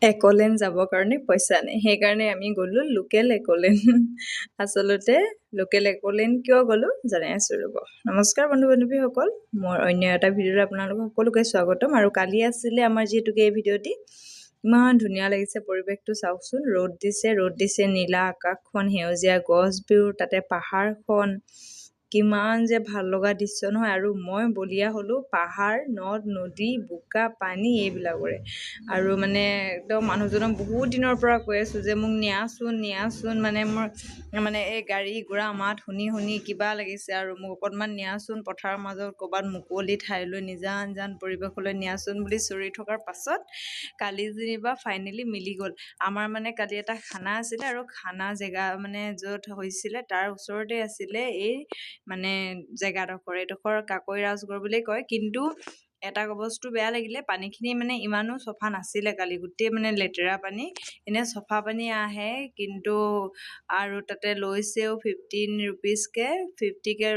একলেণ্ড যাবৰ কাৰণে পইচা নাই, সেইকাৰণে আমি গ'লোঁ লোকেল একলেণ্ড। আচলতে লোকেল একলেণ্ড কিয় গ'লোঁ জনাই আছোঁ ৰ'ব। নমস্কাৰ বন্ধু বান্ধৱীসকল, মোৰ অন্য এটা ভিডিঅ'ত আপোনালোকক সকলোকে স্বাগতম। আৰু কালি আছিলে আমাৰ যিহেতুকে এই ভিডিঅ'টি, ইমান ধুনীয়া লাগিছে পৰিৱেশটো চাওকচোন। ৰ'দ দিছে, নীলা আকাশখন, সেউজীয়া গছবোৰ, তাতে পাহাৰখন, কিমান যে ভাল লগা দৃশ্য নহয়। আৰু মই বলিয়া হ'লোঁ পাহাৰ, নদ নদী, বোকা পানী এইবিলাকৰে। আৰু মানে একদম মানুহজনক বহুত দিনৰ পৰা কৈ আছোঁ যে মোক নিয়াচোন, মানে মোৰ মানে এই গাড়ী ঘোঁৰা মাত শুনি কিবা লাগিছে। আৰু মোক অকণমান নিয়াচোন, পথাৰৰ মাজত ক'ৰবাত মুকলি ঠাইলৈ নিজান পৰিৱেশলৈ নিয়াচোন বুলি চৰি থকাৰ পাছত কালি যেনিবা ফাইনেলি মিলি গ'ল। আমাৰ মানে কালি এটা খানা আছিলে, আৰু খানা জেগা মানে য'ত হৈছিলে তাৰ ওচৰতে আছিলে এই মানে এইডোখৰ কাকৈ ৰাজগড় বুলিয়ে কয়। কিন্তু এটা বস্তু বেয়া লাগিলে, পানীখিনি মানে ইমানো চফা নাছিলে কালি, গোটেই মানে লেতেৰা পানী। এনে চফা পানী আহে, কিন্তু আৰু তাতে লৈছেও 15 ৰুপিজকৈ, 50কৈ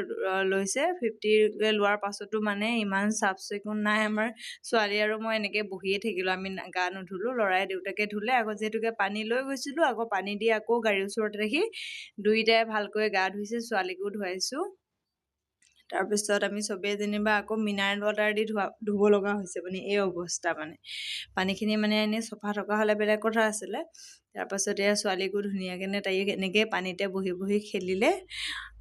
লৈছে। 50কৈ লোৱাৰ পাছতো মানে ইমান চাফ চিকুণ নাই। আমাৰ ছোৱালী আৰু মই এনেকৈ বহিয়ে থাকিলোঁ, আমি গা নুধুলোঁ, ল'ৰাই দেউতাকে ধুলে। আকৌ যিহেতুকে পানী লৈ গৈছিলোঁ, আকৌ পানী দি আকৌ গাড়ীৰ ওচৰত ৰাখি দুইটাই ভালকৈ গা ধুইছে, ছোৱালীকো ধুৱাইছোঁ। তাৰপিছত আমি চবেই যেনিবা আকৌ মিনাৰেল ৱাটাৰ দি ধুব লগা হৈছে, মানে এই অৱস্থা। মানে পানীখিনি মানে এনেই চফা থকা হ'লে বেলেগ কথা আছিলে। তাৰপাছত এয়া ছোৱালীকো ধুনীয়াকৈ তাই এনেকৈ পানীতে বহি খেলিলে।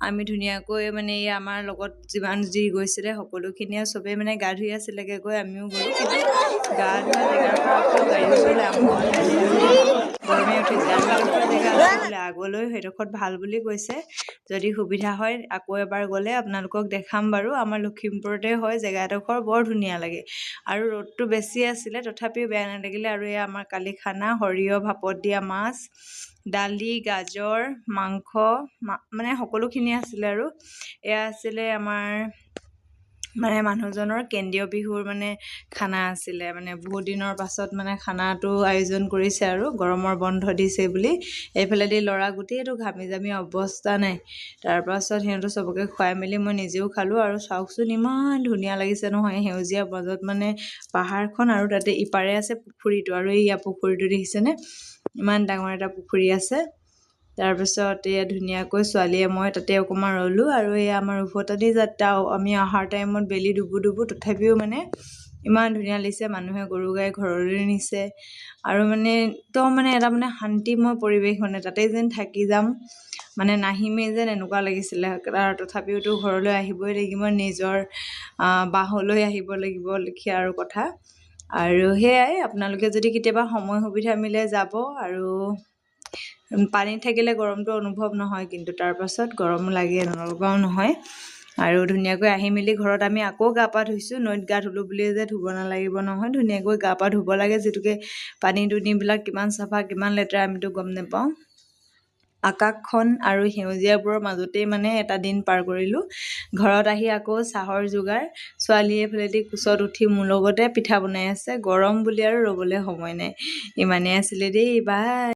আমি ধুনীয়াকৈ মানে এই আমাৰ লগত যিমান যি গৈছিলে সকলোখিনিয়ে চবেই মানে গা ধুই আছিলেগৈ, গৈ আমিও গ'লোঁ। কিন্তু গা ধোৱা জেগাৰ পৰা আকৌ গাড়ীৰ ওচৰলৈ আহোঁ লাগিছে আৰু গৰমে উঠিছে। আৰু এডোখৰ জেগা আছে বোলে আগলৈ, সেইডোখৰত ভাল বুলি কৈছে। যদি সুবিধা হয় আকৌ এবাৰ গ'লে আপোনালোকক দেখাম বাৰু। আমাৰ লখিমপুৰতে হয় জেগাডোখৰ, বৰ ধুনীয়া লাগে। আৰু ৰ'দটো বেছি আছিলে, তথাপিও বেয়া নালাগিলে। আৰু এয়া আমাৰ কালি খানা, সৰিয়হ ভাপত দিয়া মাছ, দালি, গাজৰ, মাংস, মানে সকলোখিনি আছিলে। আৰু এয়া আছিলে আমাৰ মানে মানুহজনৰ কেন্দ্ৰীয় বিহুৰ মানে খানা আছিলে। মানে বহুত দিনৰ পাছত মানে খানাটো আয়োজন কৰিছে, আৰু গৰমৰ বন্ধ দিছে বুলি। এইফালেদি ল'ৰা গোটেইটো ঘামি জামি অৱস্থা নাই। তাৰপাছত সিহঁতৰ চবকে খুৱাই মেলি মই নিজেও খালোঁ। আৰু চাওকচোন ইমান ধুনীয়া লাগিছে নহয়, সেউজীয়া মাজত মানে পাহাৰখন, আৰু তাতে ইপাৰে আছে পুখুৰীটো। আৰু এইয়া পুখুৰীটো দেখিছেনে, ইমান ডাঙৰ এটা পুখুৰী আছে। তাৰপিছত এয়া ধুনীয়াকৈ ছোৱালীয়ে মই তাতে অকণমান ৰ'লোঁ। আৰু এয়া আমাৰ উভতনি যাত্ৰা, আমি অহাৰ টাইমত বেলি ডুবো, তথাপিও মানে ইমান ধুনীয়া লাগিছে। মানুহে গৰু গাই ঘৰলৈ নিছে, আৰু মানে একদম মানে এটা মানে শান্তিময় পৰিৱেশ, মানে তাতে যেন থাকি যাম, মানে নাহিমেই যেন এনেকুৱা লাগিছিলে। তথাপিওতো ঘৰলৈ আহিবই লাগিব, নিজৰ বাহলৈ আহিব লাগিব লেখীয়া আৰু কথা। আৰু সেয়াই, আপোনালোকে যদি কেতিয়াবা সময় সুবিধা মিলে যাব। আৰু পানীত থাকিলে গৰমটো অনুভৱ নহয়, কিন্তু তাৰপাছত গৰম লাগে, নলগাও নহয়। আৰু ধুনীয়াকৈ আহি মেলি ঘৰত আমি আকৌ গা পা ধুইছোঁ। নৈত গা ধুলোঁ বুলিয়ে যে ধুব নালাগিব নহয়, ধুনীয়াকৈ গা পা ধুব লাগে। যিটোকে পানী দুনিবিলাক কিমান চাফা কিমান লেতেৰা আমিতো গম নাপাওঁ। আকাশখন আৰু সেউজীয়াবোৰৰ মাজতেই মানে এটা দিন পাৰ কৰিলোঁ। ঘৰত আহি আকৌ চাহৰ যোগাৰ, ছোৱালীয়ে এইফালেদি কোচত উঠি মোৰ লগতে পিঠা বনাই আছে। গৰম বুলি আৰু ৰ'বলৈ সময় নাই। ইমানেই আছিলে দেই, বাই।